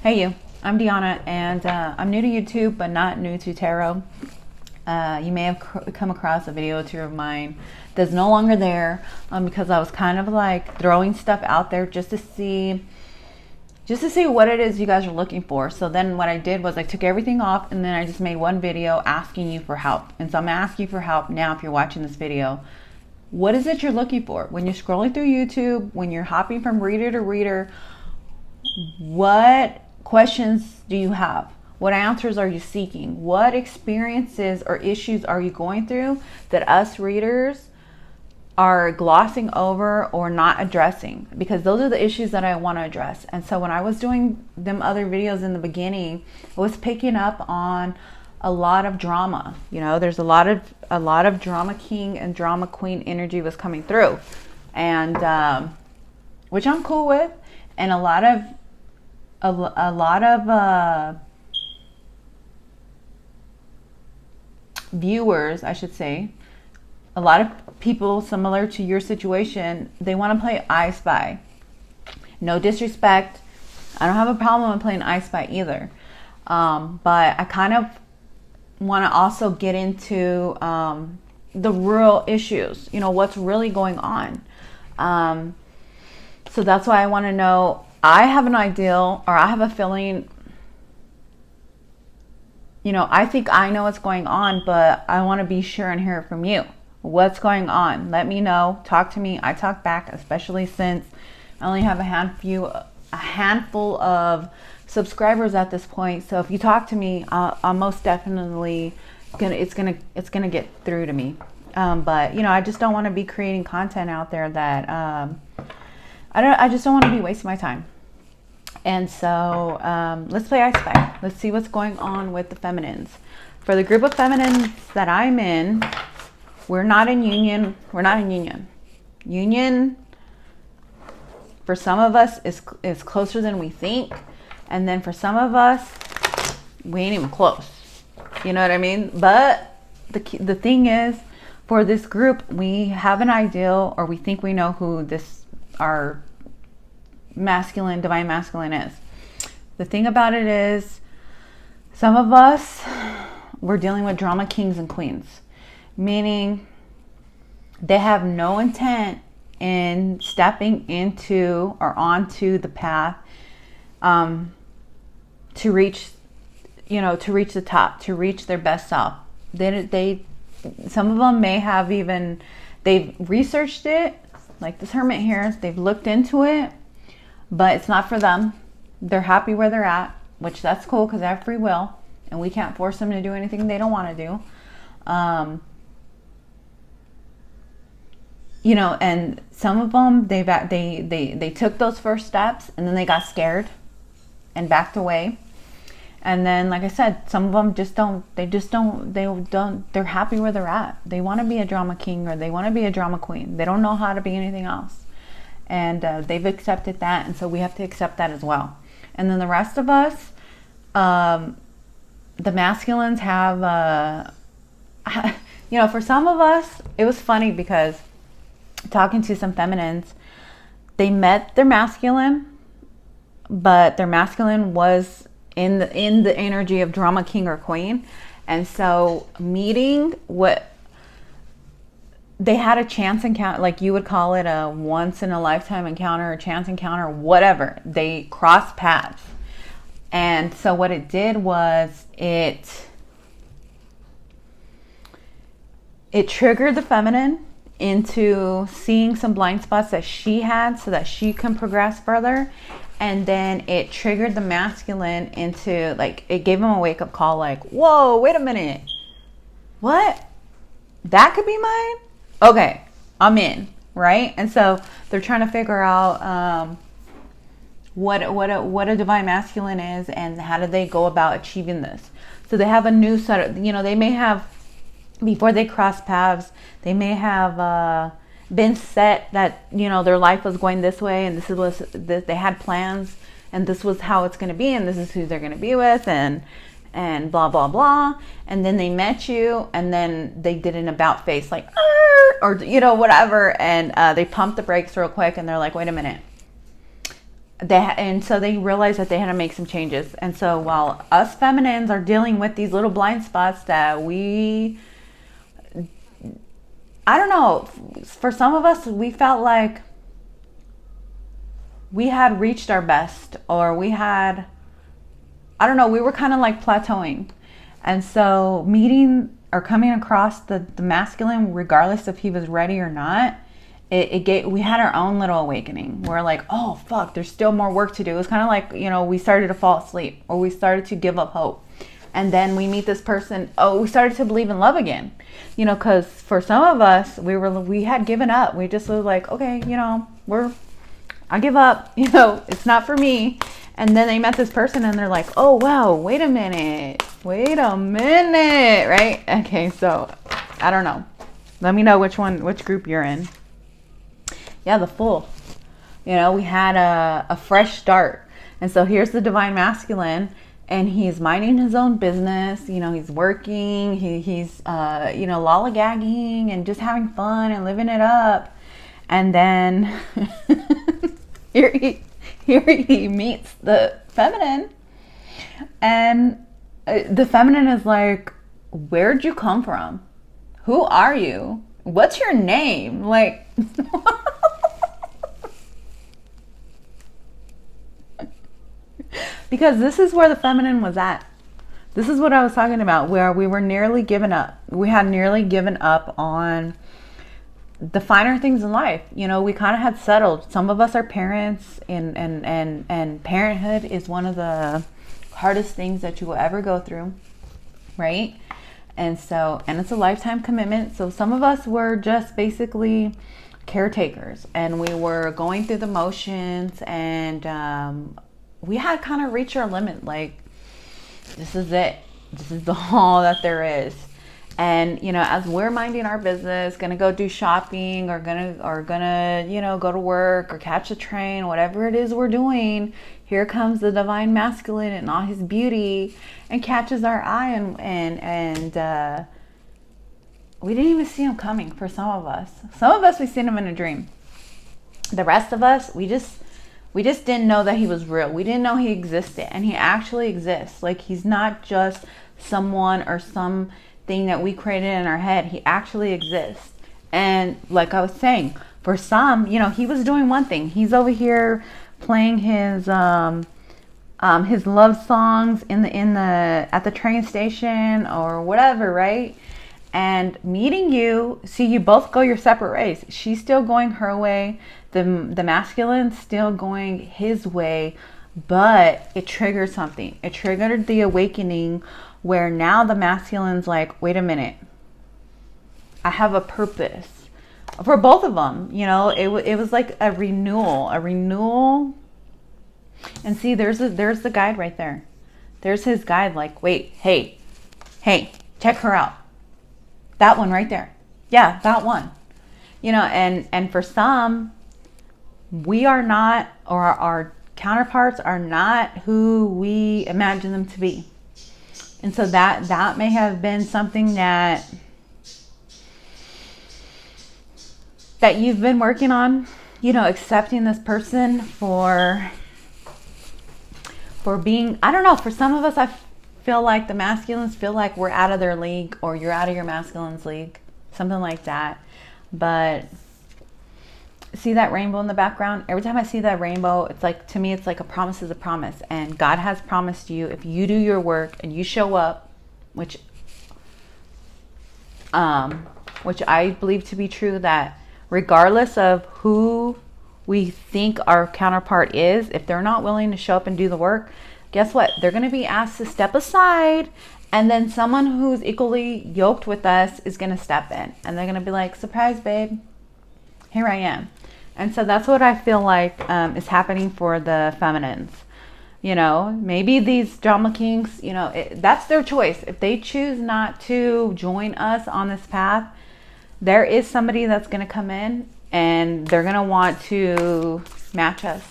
Hey you, I'm Diona, and I'm new to YouTube, but not new to tarot. You may have come across a video or two of mine that's no longer there because I was kind of like throwing stuff out there just to see what it is you guys are looking for. So then what I did was I took everything off and then I just made one video asking you for help. And so I'm asking you for help now if you're watching this video. What is it you're looking for? When you're scrolling through YouTube, when you're hopping from reader to reader, what questions do you have? What answers are you seeking? What experiences or issues are you going through that us readers are glossing over or not addressing? Because those are the issues that I want to address. And so when I was doing them other videos in the beginning, I was picking up on a lot of drama. You know, there's a lot of drama king and drama queen energy was coming through, and which I'm cool with, and a lot of viewers, I should say, a lot of people similar to your situation, they want to play I Spy. No disrespect, I don't have a problem with playing I Spy either, but I kind of want to also get into the real issues, you know, what's really going on. So that's why I want to know. I have an ideal, or I have a feeling, you know, I think I know what's going on, but I want to be sure and hear it from you. What's going on? Let me know. Talk to me. I talk back, especially since I only have a handful of subscribers at this point. So if you talk to me, I'm most definitely it's gonna get through to me. But you know, I just don't want to be creating content out there that I just don't want to be wasting my time. And so let's play I Spy. Let's see what's going on with the feminines. For the group of feminines that I'm in, we're not in union. We're not in union. Union, for some of us, is closer than we think. And then for some of us, we ain't even close. You know what I mean? But the thing is, for this group, we have an ideal, or we think we know who our masculine, divine masculine is. The thing about it is, some of us, we're dealing with drama kings and queens, meaning they have no intent in stepping into or onto the path to reach the top, to reach their best self. Some of them may have they've researched it, like this hermit here, they've looked into it, but it's not for them. They're happy where they're at, which that's cool because they have free will and we can't force them to do anything they don't want to do. You know, and some of them, they took those first steps and then they got scared and backed away. And then, like I said, some of them they're happy where they're at. They want to be a drama king or they want to be a drama queen. They don't know how to be anything else. And they've accepted that. And so we have to accept that as well. And then the rest of us, the masculines have, you know, for some of us, it was funny because talking to some feminines, they met their masculine, but their masculine was in the energy of drama king or queen. And so meeting they had a chance encounter, like you would call it a once in a lifetime encounter, a chance encounter, whatever. They crossed paths. And so what it did was it triggered the feminine into seeing some blind spots that she had so that she can progress further. And then it triggered the masculine into, like, it gave him a wake-up call, like, whoa, wait a minute. What? That could be mine? Okay, I'm in, right? And so they're trying to figure out what a divine masculine is and how do they go about achieving this. So they have a new set of, you know, they may have, before they cross paths, they may have been set that, you know, their life was going this way and they had plans and this was how it's going to be and this is who they're going to be with and blah blah blah, and then they met you and then they did an about face, like or you know, whatever, and they pumped the brakes real quick and they're like, wait a minute, And so they realized that they had to make some changes. And so while us feminines are dealing with these little blind spots that we, I don't know, for some of us, we felt like we had reached our best, or we had, I don't know, we were kind of like plateauing. And so meeting or coming across the masculine, regardless if he was ready or not, we had our own little awakening. We're like, oh fuck, there's still more work to do. It was kind of like, we started to fall asleep, or we started to give up hope. And then we meet this person. Oh, we started to believe in love again, because for some of us, we had given up. We just was like, okay, I give up, it's not for me. And then they met this person and they're like, oh, wow, wait a minute, right? Okay, so I don't know. Let me know which group you're in. Yeah, the Fool. We had a fresh start. And so here's the divine masculine, and he's minding his own business. He's working, he's lollygagging and just having fun and living it up. And then here he meets the feminine, and the feminine is like, where'd you come from? Who are you? What's your name? Like, because this is where the feminine was at. This is what I was talking about, where we were nearly given up. We had nearly given up on the finer things in life. We kind of had settled. Some of us are parents, and parenthood is one of the hardest things that you will ever go through, right? And it's a lifetime commitment. So some of us were just basically caretakers, and we were going through the motions, and we had kind of reached our limit. Like, this is it. This is all that there is. And, as we're minding our business, gonna go do shopping, or gonna, go to work or catch a train, whatever it is we're doing, here comes the divine masculine and all his beauty and catches our eye, and we didn't even see him coming for some of us. Some of us, we seen him in a dream. The rest of us, we just didn't know that he was real. We didn't know he existed, and he actually exists. Like, he's not just someone or some thing that we created in our head. He actually exists. And like I was saying, for some, he was doing one thing. He's over here playing his love songs at the train station or whatever, right? And meeting you, see, you both go your separate ways. She's still going her way, the masculine's still going his way, but it triggered something. It triggered the awakening, where now the masculine's like, wait a minute, I have a purpose. For both of them, it was like a renewal. And see, there's the guide right there. There's his guide, like, wait, hey, check her out. That one right there. Yeah, that one. And for some, we are not, or our counterparts are not who we imagine them to be. And so that may have been something that you've been working on, accepting this person for being, I don't know, for some of us, I feel like the masculines feel like we're out of their league, or you're out of your masculine's league, something like that. But see that rainbow in the background? Every time I see that rainbow, it's like, to me, it's like a promise is a promise. And God has promised you, if you do your work and you show up, which I believe to be true, that regardless of who we think our counterpart is, if they're not willing to show up and do the work, guess what? They're going to be asked to step aside, and then someone who's equally yoked with us is going to step in, and they're going to be like, surprise, babe, here I am. And so that's what I feel like is happening for the feminines. Maybe these drama kings, that's their choice. If they choose not to join us on this path, there is somebody that's going to come in, and they're going to want to match us.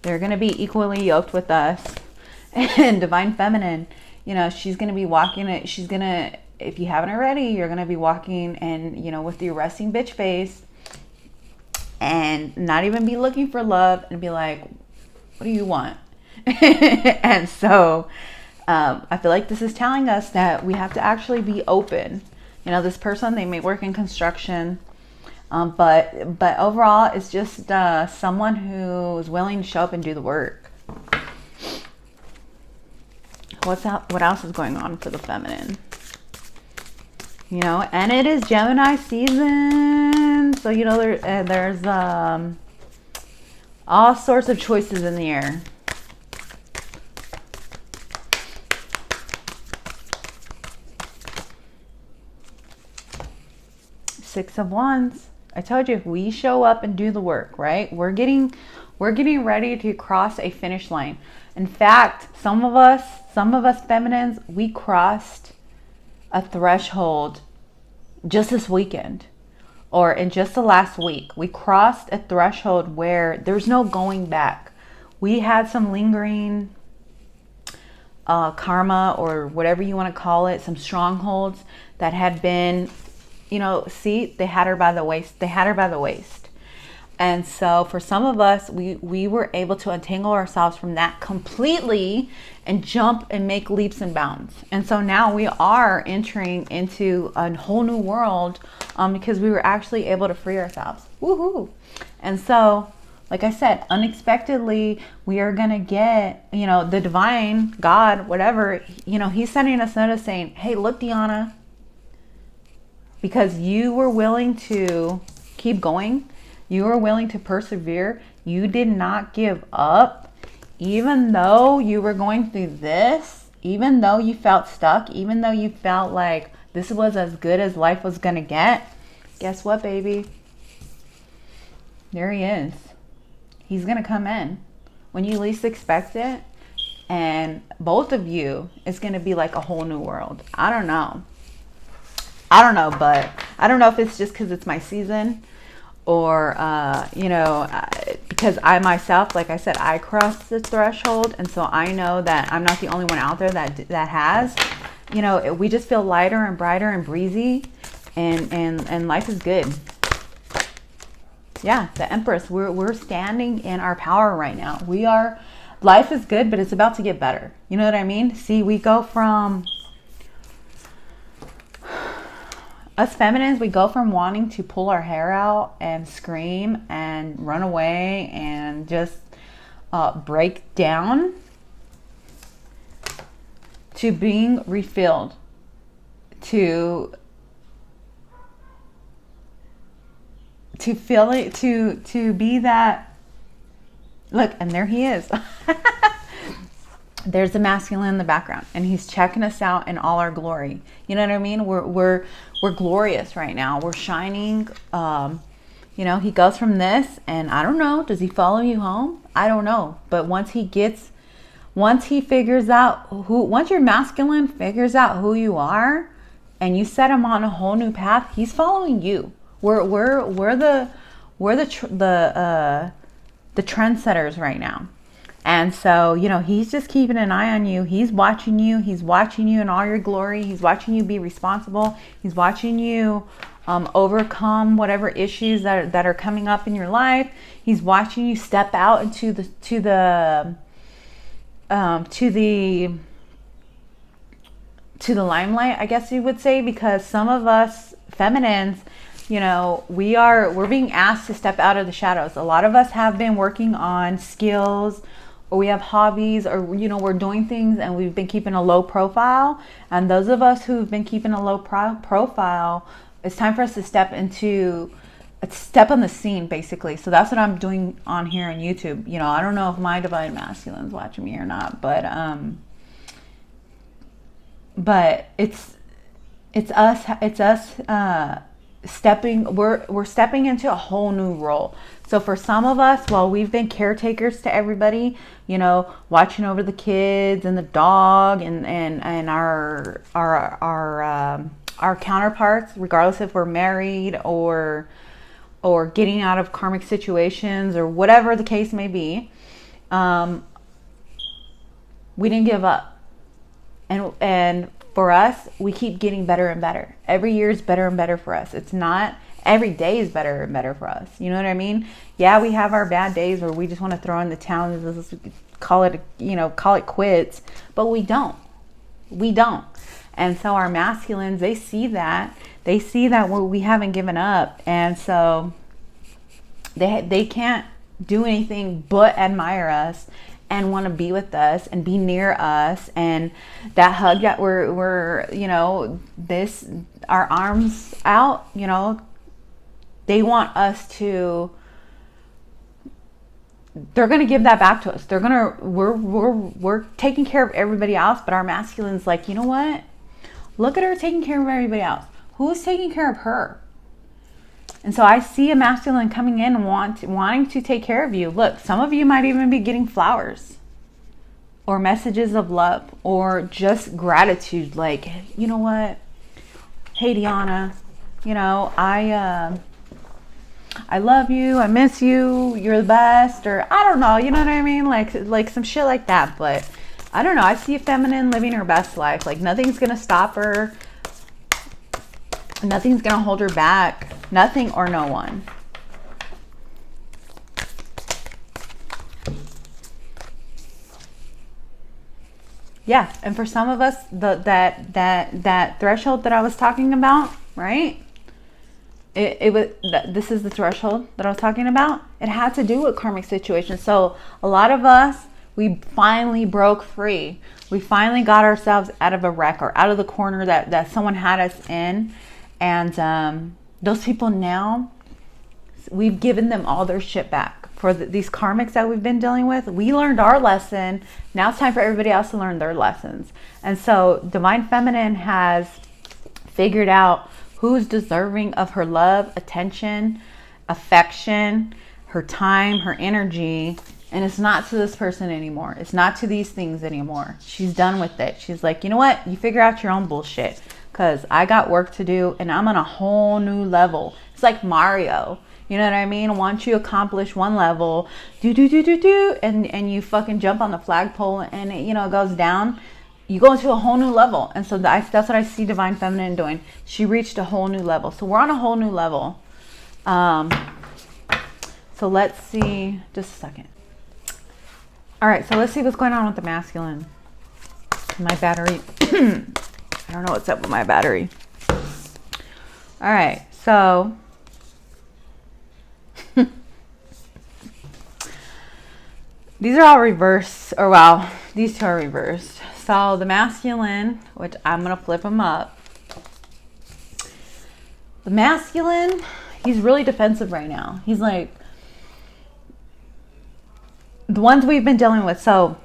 They're going to be equally yoked with us. And divine feminine, she's going to be walking it. She's going to, if you haven't already, you're going to be walking and, with your resting bitch face, and not even be looking for love, and be like, What do you want? And so I feel like this is telling us that we have to actually be open. You know, this person, they may work in construction, but overall, it's just someone who's willing to show up and do the work. What else is going on for the feminine? You know, and it is Gemini season, so you know there's all sorts of choices in the air. Six of Wands. I told you, if we show up and do the work, right? We're getting ready to cross a finish line. In fact, some of us feminines, we crossed a threshold just this weekend, or in just the last week. We crossed a threshold where there's no going back. We had some lingering karma, or whatever you want to call it, some strongholds that had been, you know, see, they had her by the waist. And so for some of us, we were able to untangle ourselves from that completely and jump and make leaps and bounds. And so now we are entering into a whole new world because we were actually able to free ourselves. Woohoo! And so, like I said, unexpectedly, we are going to get, you know, the divine, God, whatever, you know, he's sending us notice saying, hey, look, Diona, because you were willing to keep going, you were willing to persevere, you did not give up, even though you were going through this, even though you felt stuck, even though you felt like this was as good as life was going to get. Guess what, baby? There he is. He's going to come in when you least expect it. And both of you, it's going to be like a whole new world. I don't know, but I don't know if it's just because it's my season, or, you know, because I myself, like I said, I crossed the threshold. And so I know that I'm not the only one out there that has, you know, we just feel lighter and brighter and breezy, and life is good. Yeah, the Empress, we're standing in our power right now. Life is good, but it's about to get better. You know what I mean? See, we go from, us feminines, we go from wanting to pull our hair out and scream and run away and just break down, to being refilled, to feel it, to be that. Look, and there he is. There's the masculine in the background, and he's checking us out in all our glory. You know what I mean? We're glorious right now. We're shining. You know, he goes from this, and I don't know, does he follow you home? I don't know. But once he figures out once your masculine figures out who you are, and you set him on a whole new path, he's following you. We're the trendsetters right now. And so, you know, he's just keeping an eye on you. He's watching you. He's watching you in all your glory. He's watching you be responsible. He's watching you overcome whatever issues that are coming up in your life. He's watching you step out into the limelight, I guess you would say, because some of us feminines, you know, we're being asked to step out of the shadows. A lot of us have been working on skills, or we have hobbies, or, you know, we're doing things and we've been keeping a low profile. And those of us who've been keeping a low profile, it's time for us to step on the scene, basically. So that's what I'm doing on here on YouTube. You know, I don't know if my divine masculine's watching me or not, but it's us we're stepping into a whole new role. So for some of us, while we've been caretakers to everybody, you know, watching over the kids and the dog and our counterparts, regardless if we're married or getting out of karmic situations or whatever the case may be, we didn't give up. And for us, we keep getting better and better. Every year is better and better for us. It's not every day is better and better for us. You know what I mean? Yeah, we have our bad days where we just want to throw in the towel and just call it, call it quits. But we don't. We don't. And so our masculines, they see that. They see that we haven't given up. And so they can't do anything but admire us and want to be with us and be near us. And that hug that we're our arms out, they want us to, they're going to give that back to us. We're taking care of everybody else, but our masculine's like, you know what? Look at her taking care of everybody else. Who's taking care of her? And so I see a masculine coming in and wanting to take care of you. Look, some of you might even be getting flowers or messages of love or just gratitude. Like, you know what? Hey, Diona, I love you. I miss you. You're the best. Or I don't know. You know what I mean? Like some shit like that. But I don't know. I see a feminine living her best life. Like nothing's going to stop her. Nothing's going to hold her back. Nothing or no one. Yeah, and for some of us, that threshold that I was talking about, right? This is the threshold that I was talking about. It had to do with karmic situations. So a lot of us, we finally broke free. We finally got ourselves out of a wreck or out of the corner that someone had us in. And those people now, we've given them all their shit back. For these karmics that we've been dealing with, we learned our lesson. Now it's time for everybody else to learn their lessons. And so Divine Feminine has figured out who's deserving of her love, attention, affection, her time, her energy. And it's not to this person anymore. It's not to these things anymore. She's done with it. She's like, you know what? You figure out your own bullshit. Because I got work to do and I'm on a whole new level. It's like Mario. You know what I mean? Once you accomplish one level, and you fucking jump on the flagpole and it goes down, you go into a whole new level. And so that's what I see Divine Feminine doing. She reached a whole new level. So we're on a whole new level. So let's see, just a second. All right, so let's see what's going on with the masculine. My battery, I don't know what's up with my battery. All right, so these are all reversed, or wow, these two are reversed. So the masculine, which I'm going to flip him up. The masculine, he's really defensive right now. He's like, the ones we've been dealing with. So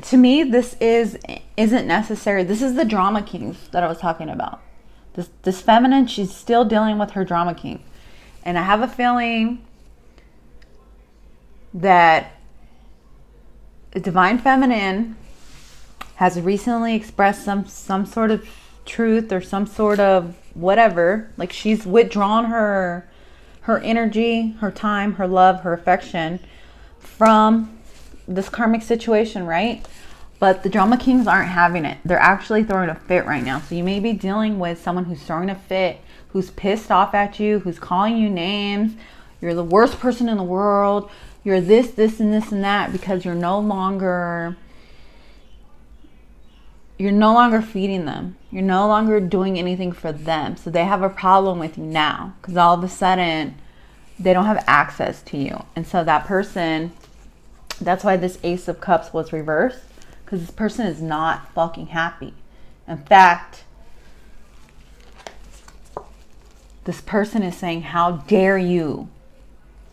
to me, this isn't necessary. This is the drama king that I was talking about. This feminine, she's still dealing with her drama king. And I have a feeling that Divine Feminine has recently expressed some sort of truth or some sort of whatever. Like she's withdrawn her energy, her time, her love, her affection from this karmic situation, right? But the drama kings aren't having it. They're actually throwing a fit right now. So you may be dealing with someone who's throwing a fit, who's pissed off at you, who's calling you names. You're the worst person in the world. You're this, and this, and that, because you're no longer feeding them. You're no longer doing anything for them. So they have a problem with you now because all of a sudden they don't have access to you. And so that person, that's why this Ace of Cups was reversed, because this person is not fucking happy. In fact, this person is saying, how dare you?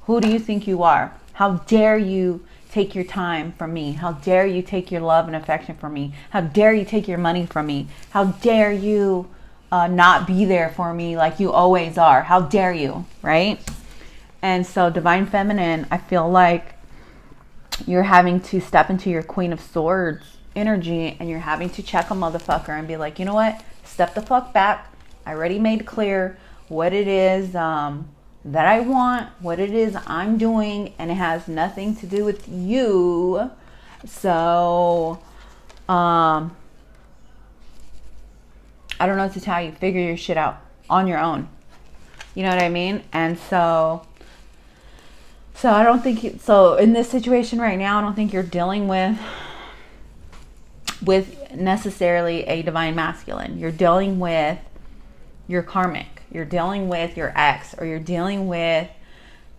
Who do you think you are? How dare you take your time from me? How dare you take your love and affection from me? How dare you take your money from me? How dare you not be there for me like you always are? How dare you, right? And so Divine Feminine, I feel like you're having to step into your Queen of Swords energy and you're having to check a motherfucker and be like, you know what? Step the fuck back. I already made clear what it is that I want, what it is I'm doing, and it has nothing to do with you. So I don't know what to tell you. Figure your shit out. on your own. You know what I mean? And so I don't think, so in this situation right now, I don't think you're dealing with necessarily a divine masculine. You're dealing with your karmic. You're dealing with your ex, or you're dealing with,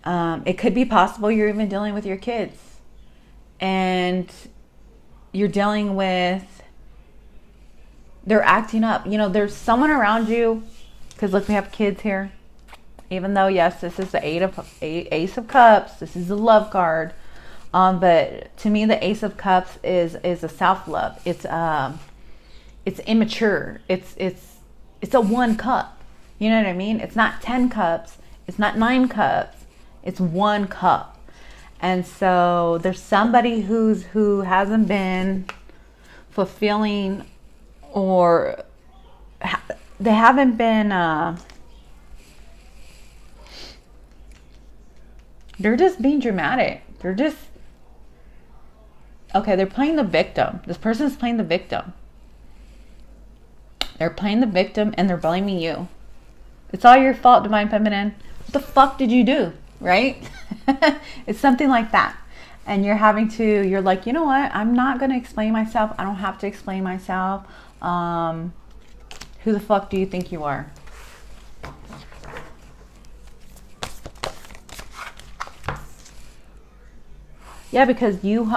it could be possible you're even dealing with your kids. And you're dealing with, they're acting up. You know, there's someone around you, because look, we have kids here. Even though, yes, this is the Ace of Cups, this is the love card. But to me, the Ace of Cups is a self-love. It's immature. It's a 1 cup. You know what I mean? It's not 10 cups. It's not 9 cups. It's 1 cup. And so there's somebody who hasn't been fulfilling, or they haven't been, they're just being dramatic. They're just, okay, they're playing the victim. This person's playing the victim. They're playing the victim and they're blaming you. It's all your fault, Divine Feminine. What the fuck did you do? Right? It's something like that. And you're like, you know what? I'm not going to explain myself. I don't have to explain myself. Who the fuck do you think you are? Yeah, because you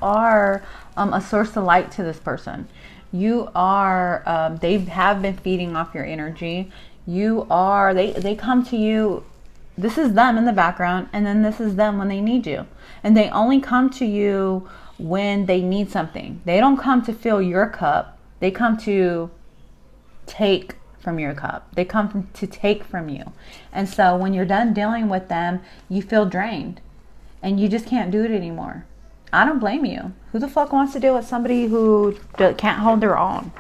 are a source of light to this person. You are, they have been feeding off your energy. You are, they come to you. This is them in the background, and then this is them when they need you. And they only come to you when they need something. They don't come to fill your cup. They come to take from your cup. They come to take from you. And so when you're done dealing with them, you feel drained. And you just can't do it anymore. I don't blame you. Who the fuck wants to deal with somebody who can't hold their own?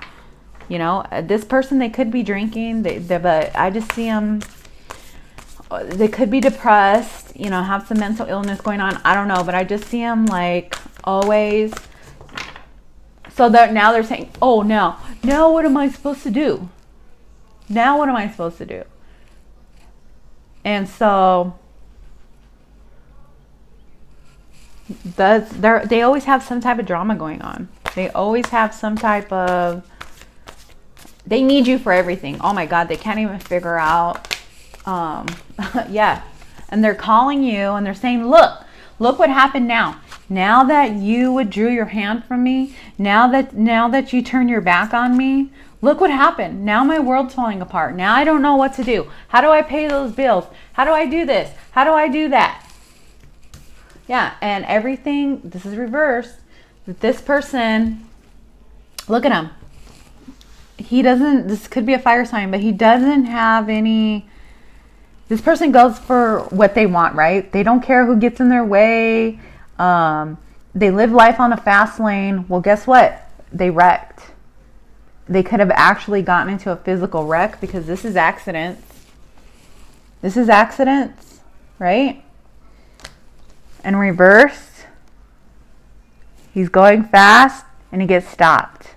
You know, this person, they could be drinking, but I just see them, they could be depressed, you know, have some mental illness going on. I don't know, but I just see them like always. So that now they're saying, oh, now what am I supposed to do? Now what am I supposed to do? And so they always have some type of drama going on. They always have some type of, they need you for everything. Oh my God, they can't even figure out. Yeah. And they're calling you and they're saying, look what happened now. Now that you withdrew your hand from me, now that you turn your back on me, look what happened. Now my world's falling apart. Now I don't know what to do. How do I pay those bills? How do I do this? How do I do that? Yeah, and everything, this is reversed. This person, look at him. He doesn't, this could be a fire sign, but he doesn't have any, this person goes for what they want, right? They don't care who gets in their way. They live life on a fast lane. Well, guess what? They wrecked. They could have actually gotten into a physical wreck, because this is accidents. This is accidents, right? And reverse, he's going fast and he gets stopped.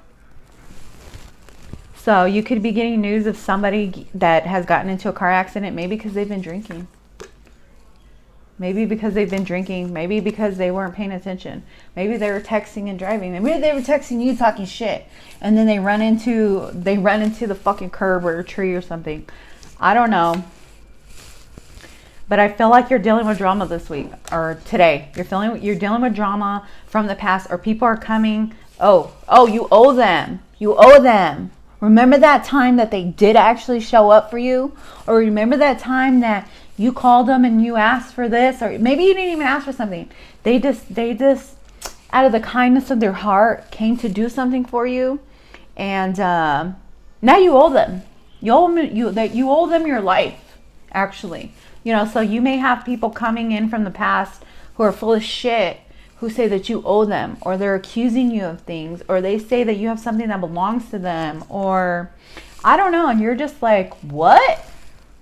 So you could be getting news of somebody that has gotten into a car accident, maybe because they've been drinking. Maybe because they've been drinking. Maybe because they weren't paying attention. Maybe they were texting and driving. Maybe they were texting you talking shit. And then they run into the fucking curb or a tree or something. I don't know. But I feel like you're dealing with drama this week or today. You're dealing with drama from the past, or people are coming. Oh, you owe them. You owe them. Remember that time that they did actually show up for you? Or remember that time that you called them and you asked for this? Or maybe you didn't even ask for something. They just out of the kindness of their heart came to do something for you. And now you owe them. You owe them your life, actually. You know, so you may have people coming in from the past who are full of shit, who say that you owe them, or they're accusing you of things, or they say that you have something that belongs to them, or I don't know. And you're just like, what?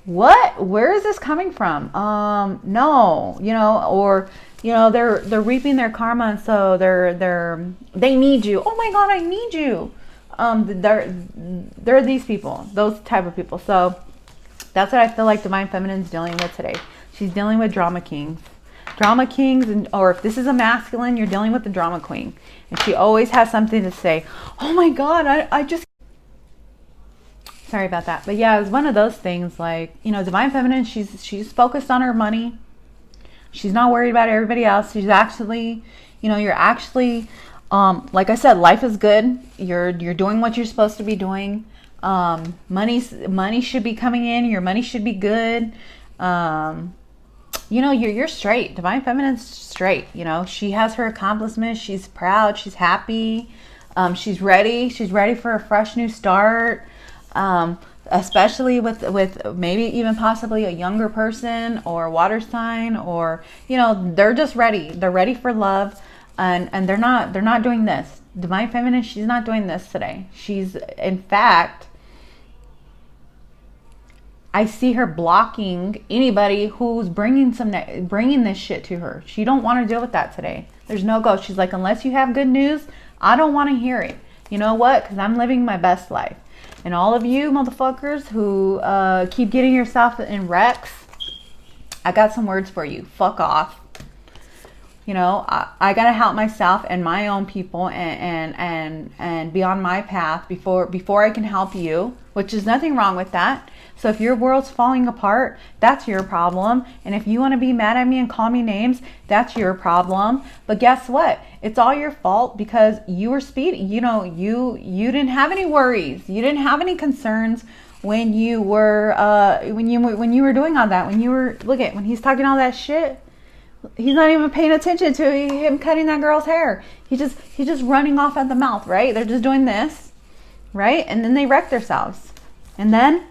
Where is this coming from? No, you know, or, you know, they're reaping their karma. And so they need you. Oh my God, I need you. they're these people, those type of people. So that's what I feel like Divine Feminine's dealing with today. She's dealing with drama kings. Drama kings, or if this is a masculine, you're dealing with the drama queen. And she always has something to say. Oh my God, I just... Sorry about that. But yeah, it was one of those things, like, you know, Divine Feminine, she's focused on her money. She's not worried about everybody else. She's actually, you know, you're actually, like I said, life is good. You're doing what you're supposed to be doing. Money should be coming in. Your money should be good. You know, you're straight. Divine Feminine's straight. You know, she has her accomplishments. She's proud. She's happy. She's ready. She's ready for a fresh new start. Especially with maybe even possibly a younger person or water sign, or, you know, they're just ready. They're ready for love, and they're not doing this. Divine Feminine, she's not doing this today. She's, in fact, I see her blocking anybody who's bringing this shit to her. She don't want to deal with that today. There's no go. She's like, unless you have good news, I don't want to hear it. You know what? Because I'm living my best life. And all of you motherfuckers who keep getting yourself in wrecks, I got some words for you. Fuck off. You know, I gotta help myself and my own people and be on my path before I can help you, which is nothing wrong with that. So if your world's falling apart, that's your problem. And if you want to be mad at me and call me names, that's your problem. But guess what? It's all your fault because you were speedy. You know, you didn't have any worries. You didn't have any concerns when you were when you were doing all that. When you were, look at, when he's talking all that shit, he's not even paying attention to him cutting that girl's hair. He's just running off at the mouth, right? They're just doing this, right? And then they wreck themselves. And then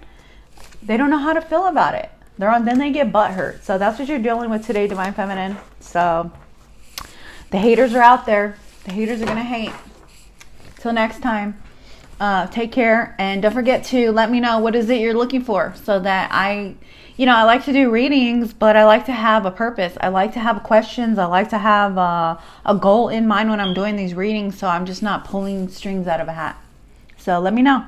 they don't know how to feel about it. Then they get butthurt. So that's what you're dealing with today, Divine Feminine. So the haters are out there. The haters are going to hate. Till next time, take care. And don't forget to let me know what is it you're looking for, so that I like to do readings, but I like to have a purpose. I like to have questions. I like to have a goal in mind when I'm doing these readings, so I'm just not pulling strings out of a hat. So let me know.